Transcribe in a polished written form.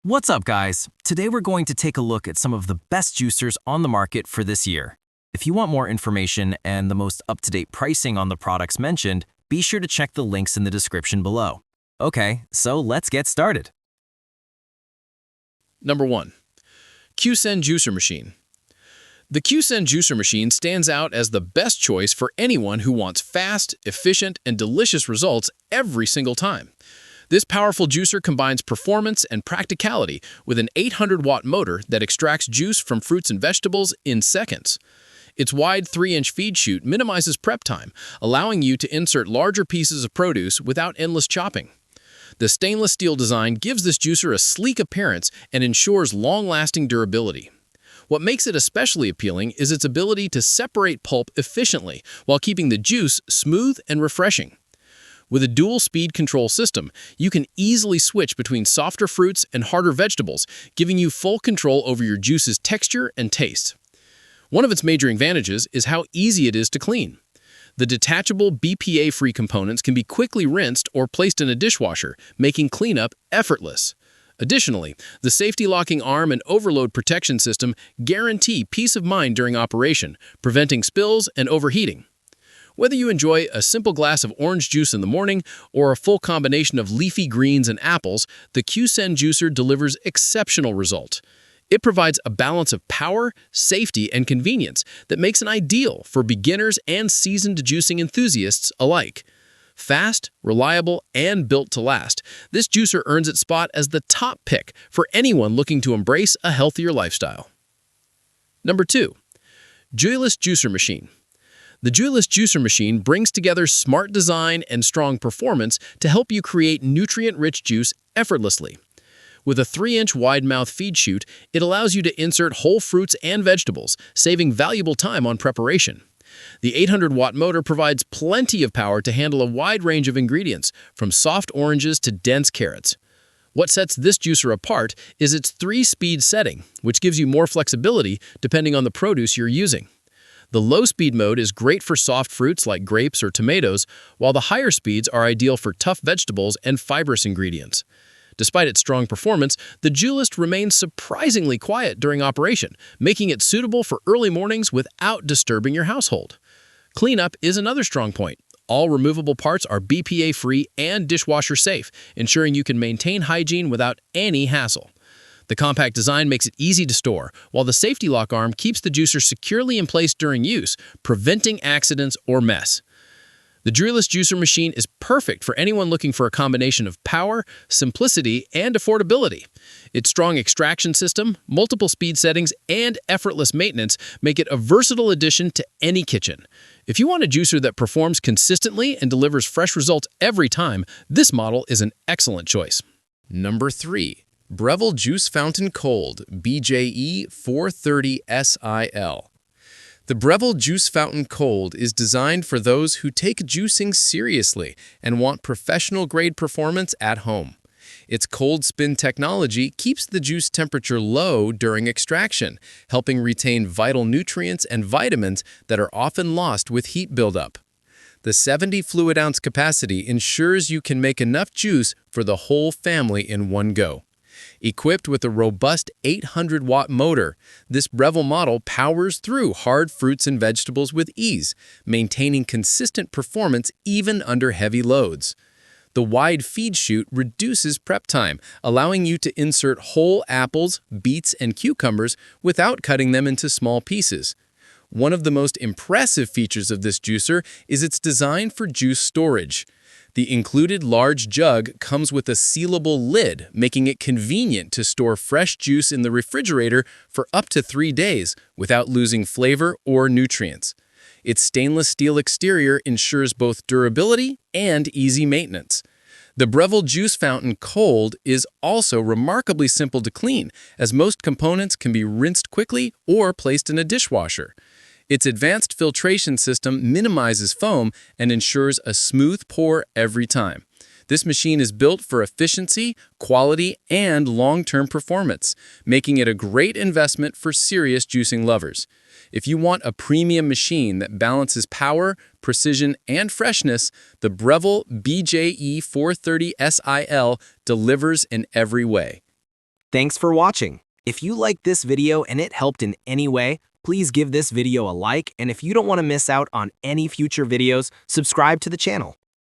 What's up, guys? Today we're going to take a look at some of the best juicers on the market for this year. If you want more information and the most up-to-date pricing on the products mentioned, be sure to check the links in the description below. Okay, so let's get started. Number 1. Q-Sen Juicer Machine. The Q-Sen Juicer Machine stands out as the best choice for anyone who wants fast, efficient, and delicious results every single time. This powerful juicer combines performance and practicality with an 800-watt motor that extracts juice from fruits and vegetables in seconds. Its wide 3-inch feed chute minimizes prep time, allowing you to insert larger pieces of produce without endless chopping. The stainless steel design gives this juicer a sleek appearance and ensures long-lasting durability. What makes it especially appealing is its ability to separate pulp efficiently while keeping the juice smooth and refreshing. With a dual speed control system, you can easily switch between softer fruits and harder vegetables, giving you full control over your juice's texture and taste. One of its major advantages is how easy it is to clean. The detachable BPA-free components can be quickly rinsed or placed in a dishwasher, making cleanup effortless. Additionally, the safety locking arm and overload protection system guarantee peace of mind during operation, preventing spills and overheating. Whether you enjoy a simple glass of orange juice in the morning or a full combination of leafy greens and apples, the Q-Sen juicer delivers exceptional results. It provides a balance of power, safety, and convenience that makes it ideal for beginners and seasoned juicing enthusiasts alike. Fast, reliable, and built to last, this juicer earns its spot as the top pick for anyone looking to embrace a healthier lifestyle. Number 2. Joyless Juicer Machine. The Joyless Juicer Machine brings together smart design and strong performance to help you create nutrient-rich juice effortlessly. With a 3-inch wide-mouth feed chute, it allows you to insert whole fruits and vegetables, saving valuable time on preparation. The 800-watt motor provides plenty of power to handle a wide range of ingredients, from soft oranges to dense carrots. What sets this juicer apart is its 3-speed setting, which gives you more flexibility depending on the produce you're using. The low-speed mode is great for soft fruits like grapes or tomatoes, while the higher speeds are ideal for tough vegetables and fibrous ingredients. Despite its strong performance, the Joyless remains surprisingly quiet during operation, making it suitable for early mornings without disturbing your household. Cleanup is another strong point. All removable parts are BPA-free and dishwasher-safe, ensuring you can maintain hygiene without any hassle. The compact design makes it easy to store, while the safety lock arm keeps the juicer securely in place during use, preventing accidents or mess. The Joyless Juicer Machine is perfect for anyone looking for a combination of power, simplicity, and affordability. Its strong extraction system, multiple speed settings, and effortless maintenance make it a versatile addition to any kitchen. If you want a juicer that performs consistently and delivers fresh results every time, this model is an excellent choice. Number 3. Breville Juice Fountain Cold BJE 430 SIL. The Breville Juice Fountain Cold is designed for those who take juicing seriously and want professional-grade performance at home. Its cold spin technology keeps the juice temperature low during extraction, helping retain vital nutrients and vitamins that are often lost with heat buildup. The 70 fluid ounce capacity ensures you can make enough juice for the whole family in one go. Equipped with a robust 800-watt motor, this Breville model powers through hard fruits and vegetables with ease, maintaining consistent performance even under heavy loads. The wide feed chute reduces prep time, allowing you to insert whole apples, beets, and cucumbers without cutting them into small pieces. One of the most impressive features of this juicer is its design for juice storage. The included large jug comes with a sealable lid, making it convenient to store fresh juice in the refrigerator for up to 3 days without losing flavor or nutrients. Its stainless steel exterior ensures both durability and easy maintenance. The Breville Juice Fountain Cold is also remarkably simple to clean, as most components can be rinsed quickly or placed in a dishwasher. Its advanced filtration system minimizes foam and ensures a smooth pour every time. This machine is built for efficiency, quality, and long-term performance, making it a great investment for serious juicing lovers. If you want a premium machine that balances power, precision, and freshness, the Breville BJE 430 SIL delivers in every way. Thanks for watching. If you liked this video and it helped in any way, please give this video a like, and if you don't want to miss out on any future videos, subscribe to the channel.